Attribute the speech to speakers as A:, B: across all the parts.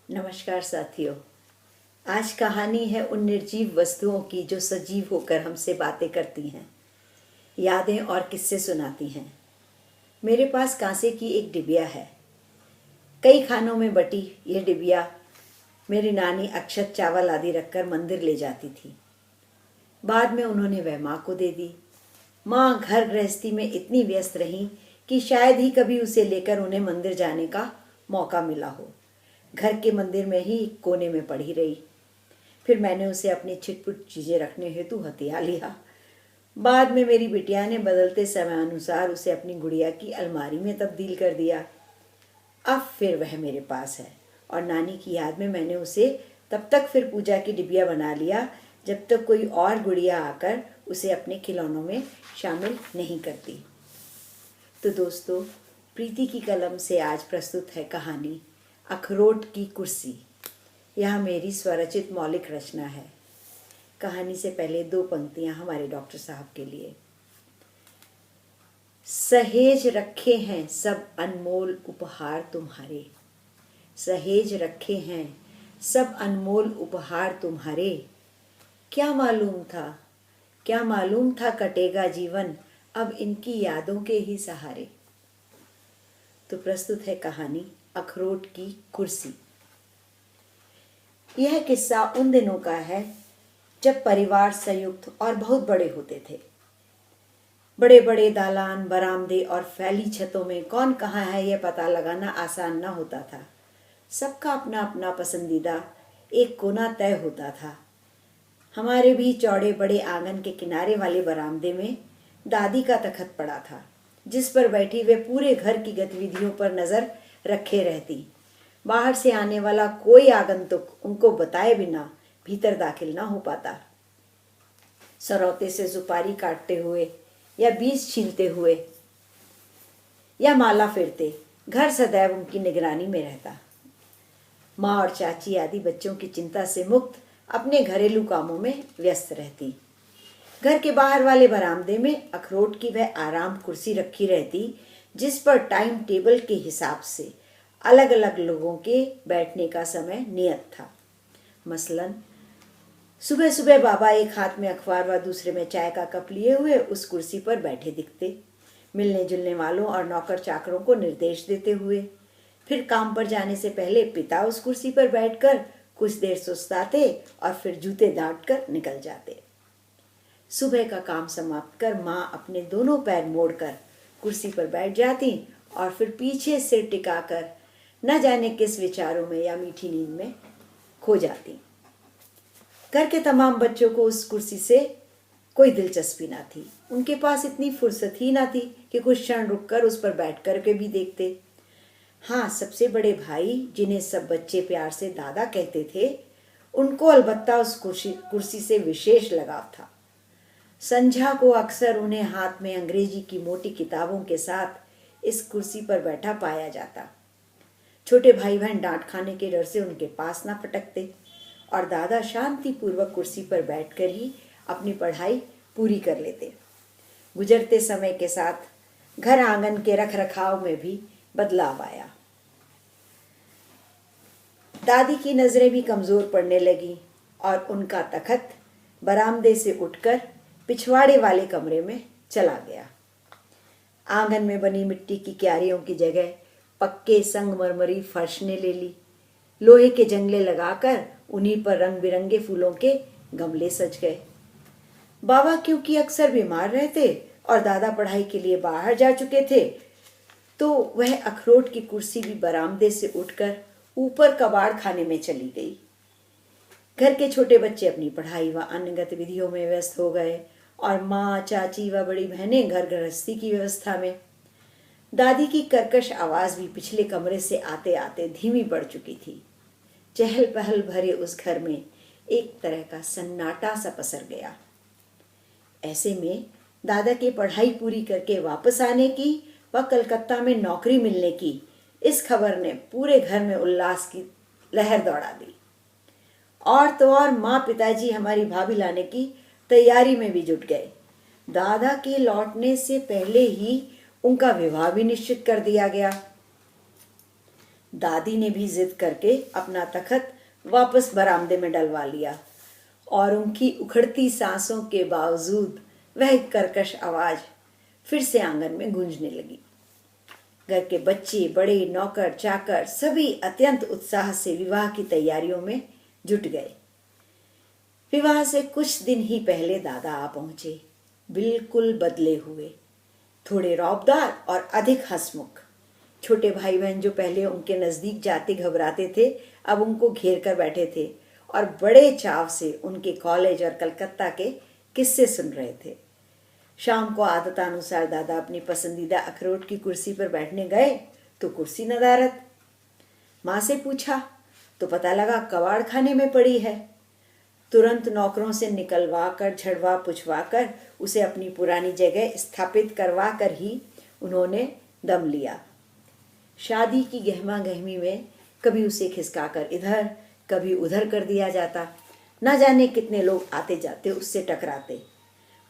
A: नमस्कार साथियों। आज कहानी है उन निर्जीव वस्तुओं की जो सजीव होकर हमसे बातें करती हैं, यादें और किस्से सुनाती हैं। मेरे पास कांसे की एक डिबिया है। कई खानों में बटी यह डिबिया मेरी नानी अक्षत चावल आदि रखकर मंदिर ले जाती थी। बाद में उन्होंने वह माँ को दे दी। माँ घर गृहस्थी में इतनी व्यस्त रहीं कि शायद ही कभी उसे लेकर उन्हें मंदिर जाने का मौका मिला हो। घर के मंदिर में ही एक कोने में पड़ी रही। फिर मैंने उसे अपनी छिटपुट चीज़ें रखने हेतु हथिया लिया। बाद में मेरी बिटिया ने बदलते समय अनुसार उसे अपनी गुड़िया की अलमारी में तब्दील कर दिया। अब फिर वह मेरे पास है और नानी की याद में मैंने उसे तब तक फिर पूजा की डिबिया बना लिया जब तक कोई और गुड़िया आकर उसे अपने खिलौनों में शामिल नहीं करती। तो दोस्तों, प्रीति की कलम से आज प्रस्तुत है कहानी अखरोट की कुर्सी। यह मेरी स्वरचित मौलिक रचना है। कहानी से पहले दो पंक्तियां हमारे डॉक्टर साहब के लिए। सहेज रखे हैं सब अनमोल उपहार तुम्हारे, सहेज रखे हैं सब अनमोल उपहार तुम्हारे। क्या मालूम था कटेगा जीवन अब इनकी यादों के ही सहारे। तो प्रस्तुत है कहानी अखरोट की कुर्सी। यह किस्सा उन दिनों का है जब परिवार संयुक्त और बहुत बड़े होते थे। बड़े बड़े दालान, बरामदे और फैली छतों में कौन कहाँ है यह पता लगाना आसान न होता था। सबका अपना अपना पसंदीदा एक कोना तय होता था। हमारे भी चौड़े बड़े आंगन के किनारे वाले बरामदे में दादी का तखत पड़ा था, जिस पर बैठी वे पूरे घर की गतिविधियों पर नजर रखे रहती। बाहर से आने वाला कोई आगंतुक उनको बताए बिना भीतर दाखिल न हो पाता। सरौते से सुपारी काटते हुए या बीज छीलते हुए या माला फेरते घर सदैव उनकी निगरानी में रहता। माँ और चाची आदि बच्चों की चिंता से मुक्त अपने घरेलू कामों में व्यस्त रहती। घर के बाहर वाले बरामदे में अखरोट की वह आराम कुर्सी रखी रहती, जिस पर टाइम टेबल के हिसाब से अलग अलग लोगों के बैठने का समय नियत था। मसलन सुबह सुबह बाबा एक हाथ में अखबार व दूसरे में चाय का कप लिए हुए उस कुर्सी पर बैठे दिखते, मिलने जुलने वालों और नौकर चाकरों को निर्देश देते हुए। फिर काम पर जाने से पहले पिता उस कुर्सी पर बैठकर कुछ देर सुस्ताते और फिर जूते दाट कर निकल जाते। सुबह का काम समाप्त कर माँ अपने दोनों पैर मोड़कर कुर्सी पर बैठ जाती और फिर पीछे सिर टिकाकर न जाने किस विचारों में या मीठी नींद में खो जाती। घर के तमाम बच्चों को उस कुर्सी से कोई दिलचस्पी ना थी। उनके पास इतनी फुर्सत ही ना थी कि कुछ क्षण रुककर उस पर बैठ कर के भी देखते। हाँ, सबसे बड़े भाई, जिन्हें सब बच्चे प्यार से दादा कहते थे, उनको अलबत्ता उस कुर्सी से विशेष लगाव था। संझा को अक्सर उन्हें हाथ में अंग्रेजी की मोटी किताबों के साथ इस कुर्सी पर बैठा पाया जाता। छोटे भाई बहन डांट खाने के डर से उनके पास ना फटकते और दादा शांतिपूर्वक कुर्सी पर बैठकर ही अपनी पढ़ाई पूरी कर लेते। गुजरते समय के साथ घर आंगन के रख रखाव में भी बदलाव आया। दादी की नजरें भी कमजोर पड़ने लगी और उनका तखत बरामदे से उठकर पिछवाड़े वाले कमरे में चला गया। आंगन में बनी मिट्टी की क्यारियों की जगह पक्के संगमरमरी फर्श ने ले ली। लोहे के जंगले लगाकर उन्हीं पर रंग बिरंगे फूलों के गमले सज गए। बाबा क्योंकि अक्सर बीमार रहते और दादा पढ़ाई के लिए बाहर जा चुके थे, तो वह अखरोट की कुर्सी भी बरामदे से उठकर ऊपर कबाड़ खाने में चली गई। घर के छोटे बच्चे अपनी पढ़ाई व अन्य गतिविधियों में व्यस्त हो गए और माँ, चाची व बड़ी बहनें घर गृहस्थी की व्यवस्था में। दादी की कर्कश आवाज भी पिछले कमरे से आते आते धीमी पड़ चुकी थी। चहल पहल भरे उस घर में एक तरह का सन्नाटा सा पसर गया। ऐसे में दादा के पढ़ाई पूरी करके वापस आने की व कलकत्ता में नौकरी मिलने की इस खबर ने पूरे घर में उल्लास की लहर दौड़ा दी। और तो और माँ पिताजी हमारी भाभी लाने की तैयारी में भी जुट गए। दादा के लौटने से पहले ही उनका विवाह भी निश्चित कर दिया गया। दादी ने भी जिद करके अपना तखत वापस बरामदे में डलवा लिया और उनकी उखड़ती सांसों के बावजूद वह एक कर्कश आवाज फिर से आंगन में गूंजने लगी। घर के बच्चे, बड़े, नौकर चाकर सभी अत्यंत उत्साह से विवाह की तैयारियों में जुट गए। विवाह से कुछ दिन ही पहले दादा आ पहुंचे, बिल्कुल बदले हुए, थोड़े रौबदार और अधिक हंसमुख। छोटे भाई बहन जो पहले उनके नजदीक जाते घबराते थे, अब उनको घेर कर बैठे थे और बड़े चाव से उनके कॉलेज और कलकत्ता के किस्से सुन रहे थे। शाम को आदतानुसार दादा अपनी पसंदीदा अखरोट की कुर्सी पर बैठने गए तो कुर्सी नदारद। माँ से पूछा तो पता लगा कबाड़ खाने में पड़ी है। तुरंत नौकरों से निकलवा कर, झड़वा पुछवा कर उसे अपनी पुरानी जगह स्थापित करवा कर ही उन्होंने दम लिया। शादी की गहमा गहमी में कभी उसे खिसकाकर इधर, कभी उधर कर दिया जाता। न जाने कितने लोग आते जाते उससे टकराते।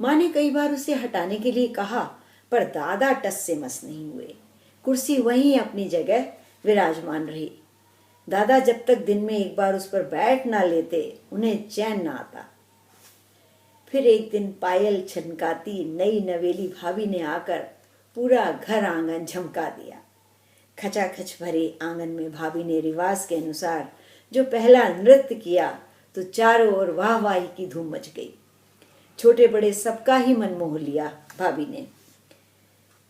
A: माँ ने कई बार उसे हटाने के लिए कहा, पर दादा टस से मस नहीं हुए। कुर्सी वहीं अपनी जगह विराजमान रही। दादा जब तक दिन में एक बार उस पर बैठ ना लेते उन्हें चैन ना आता। फिर एक दिन पायल छनकाती नई नवेली भाभी ने आकर पूरा घर आंगन झमका दिया। खचाखच भरे आंगन में भाभी ने रिवाज के अनुसार जो पहला नृत्य किया तो चारों ओर वाहवाही की धूम मच गई। छोटे बड़े सबका ही मन मोह लिया भाभी ने।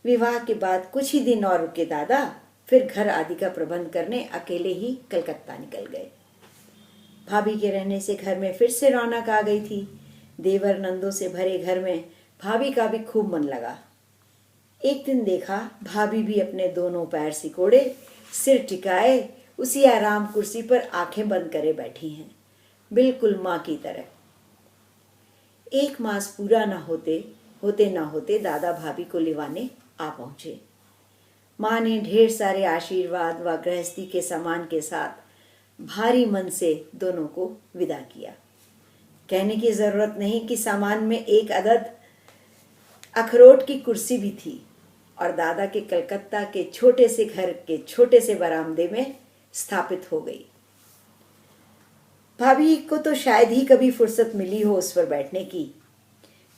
A: विवाह के बाद कुछ ही दिन और रुके दादा, फिर घर आदि का प्रबंध करने अकेले ही कलकत्ता निकल गए। भाभी के रहने से घर में फिर से रौनक आ गई थी। देवर नंदों से भरे घर में भाभी का भी खूब मन लगा। एक दिन देखा भाभी भी अपने दोनों पैर सिकोड़े, सिर टिकाए उसी आराम कुर्सी पर आंखें बंद करे बैठी हैं, बिल्कुल माँ की तरह। एक मास पूरा न होते दादा भाभी को लिवाने आ पहुंचे। माँ ने ढेर सारे आशीर्वाद व गृहस्थी के सामान के साथ भारी मन से दोनों को विदा किया। कहने की जरूरत नहीं कि सामान में एक अदद अखरोट की कुर्सी भी थी और दादा के कलकत्ता के छोटे से घर के छोटे से बरामदे में स्थापित हो गई। भाभी को तो शायद ही कभी फुर्सत मिली हो उस पर बैठने की।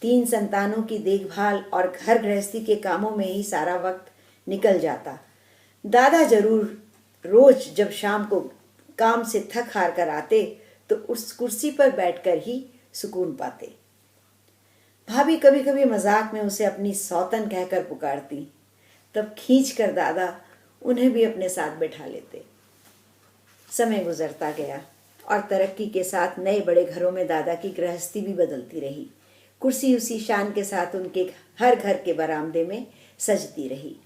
A: 3 संतानों की देखभाल और घर गृहस्थी के कामों में ही सारा वक्त निकल जाता। दादा जरूर रोज जब शाम को काम से थक हार कर आते तो उस कुर्सी पर बैठकर ही सुकून पाते। भाभी कभी कभी मजाक में उसे अपनी सौतन कहकर पुकारती, तब खींच कर दादा उन्हें भी अपने साथ बैठा लेते। समय गुजरता गया और तरक्की के साथ नए बड़े घरों में दादा की गृहस्थी भी बदलती रही। कुर्सी उसी शान के साथ उनके हर घर के बरामदे में सजती रही।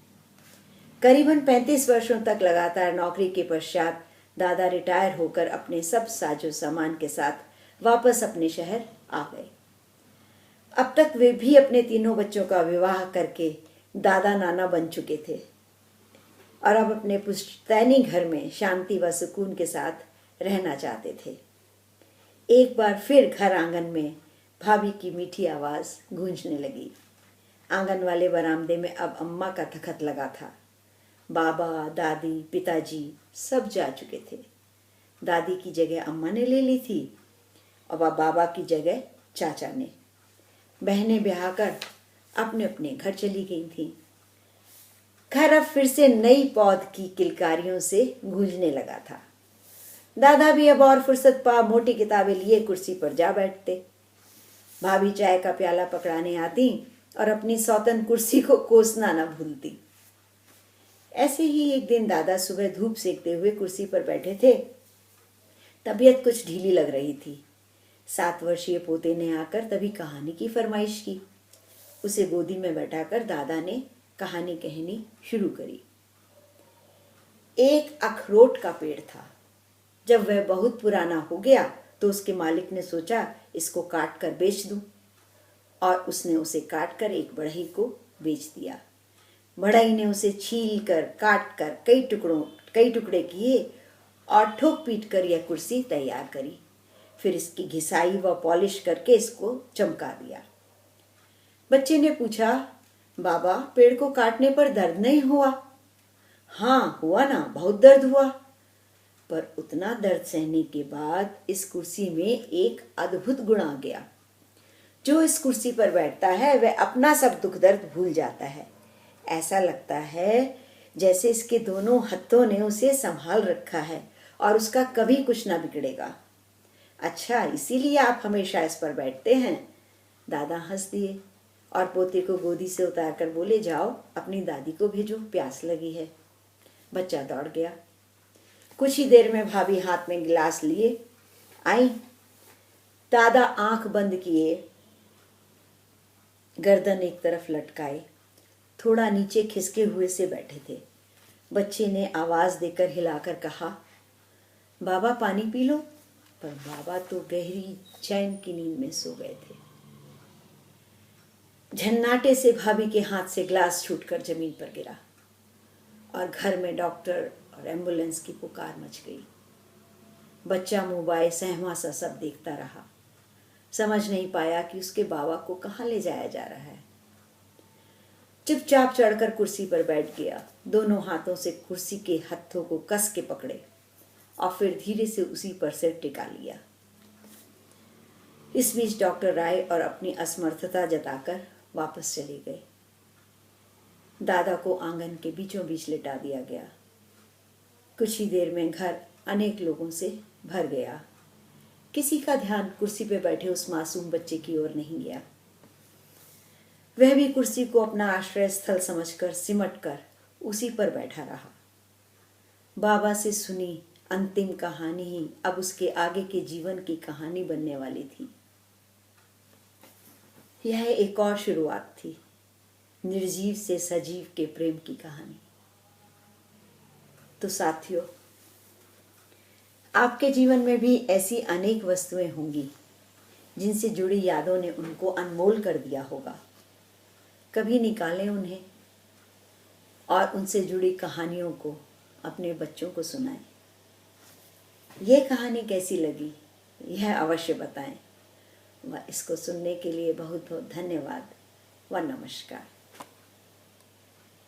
A: करीबन 35 वर्षों तक लगातार नौकरी के पश्चात दादा रिटायर होकर अपने सब साजो सामान के साथ वापस अपने शहर आ गए। अब तक वे भी अपने 3 बच्चों का विवाह करके दादा नाना बन चुके थे और अब अपने पुश्तैनी घर में शांति व सुकून के साथ रहना चाहते थे। एक बार फिर घर आंगन में भाभी की मीठी आवाज गूंजने लगी। आंगन वाले बरामदे में अब अम्मा का तखत लगा था। बाबा, दादी, पिताजी सब जा चुके थे। दादी की जगह अम्मा ने ले ली थी और अब बाबा की जगह चाचा ने। बहनें ब्याह कर अपने अपने घर चली गई थीं। घर अब फिर से नई पौध की किलकारियों से गूंजने लगा था। दादा भी अब और फुर्सत पा मोटी किताबें लिए कुर्सी पर जा बैठते। भाभी चाय का प्याला पकड़ाने आती और अपनी सौतन कुर्सी को कोसना न भूलती। ऐसे ही एक दिन दादा सुबह धूप सेकते हुए कुर्सी पर बैठे थे। तबीयत कुछ ढीली लग रही थी। 7 वर्षीय पोते ने आकर तभी कहानी की फरमाइश की। उसे गोदी में बैठाकर दादा ने कहानी कहनी शुरू करी। एक अखरोट का पेड़ था। जब वह बहुत पुराना हो गया तो उसके मालिक ने सोचा इसको काट कर बेच दूं, और उसने उसे काट कर एक बढ़ई को बेच दिया। बढ़ई ने उसे छील कर काट कर कई टुकड़े किए और ठोक पीट कर यह कुर्सी तैयार करी। फिर इसकी घिसाई व पॉलिश करके इसको चमका दिया। बच्चे ने पूछा, बाबा पेड़ को काटने पर दर्द नहीं हुआ? हाँ हुआ ना, बहुत दर्द हुआ। पर उतना दर्द सहने के बाद इस कुर्सी में एक अद्भुत गुण आ गया। जो इस कुर्सी पर बैठता है वह अपना सब दुख दर्द भूल जाता है। ऐसा लगता है जैसे इसके दोनों हथों ने उसे संभाल रखा है और उसका कभी कुछ ना बिगड़ेगा। अच्छा, इसीलिए आप हमेशा इस पर बैठते हैं? दादा हंस दिए और पोते को गोदी से उतारकर बोले, जाओ अपनी दादी को भेजो, प्यास लगी है। बच्चा दौड़ गया। कुछ ही देर में भाभी हाथ में गिलास लिए आई। दादा आंख बंद किए, गर्दन एक तरफ लटकाए, थोड़ा नीचे खिसके हुए से बैठे थे। बच्चे ने आवाज देकर हिलाकर कहा, बाबा पानी पी लो। पर बाबा तो गहरी चैन की नींद में सो गए थे। झन्नाटे से भाभी के हाथ से ग्लास छूटकर जमीन पर गिरा और घर में डॉक्टर और एम्बुलेंस की पुकार मच गई। बच्चा मोबाइल सहमा सा सब देखता रहा। समझ नहीं पाया कि उसके बाबा को कहाँ ले जाया जा रहा है। चुपचाप चढ़कर कुर्सी पर बैठ गया। दोनों हाथों से कुर्सी के हत्थों को कस के पकड़े और फिर धीरे से उसी पर सिर टिका लिया। इस बीच डॉक्टर राय और अपनी असमर्थता जताकर वापस चले गए। दादा को आंगन के बीचों बीच लिटा दिया गया। कुछ ही देर में घर अनेक लोगों से भर गया। किसी का ध्यान कुर्सी पर बैठे उस मासूम बच्चे की ओर नहीं गया। वह भी कुर्सी को अपना आश्रय स्थल समझकर सिमटकर उसी पर बैठा रहा। बाबा से सुनी अंतिम कहानी ही अब उसके आगे के जीवन की कहानी बनने वाली थी। यह एक और शुरुआत थी, निर्जीव से सजीव के प्रेम की कहानी। तो साथियों, आपके जीवन में भी ऐसी अनेक वस्तुएं होंगी जिनसे जुड़ी यादों ने उनको अनमोल कर दिया होगा। कभी निकालें उन्हें और उनसे जुड़ी कहानियों को अपने बच्चों को सुनाएं। यह कहानी कैसी लगी यह अवश्य बताएं। व इसको सुनने के लिए बहुत बहुत धन्यवाद व नमस्कार।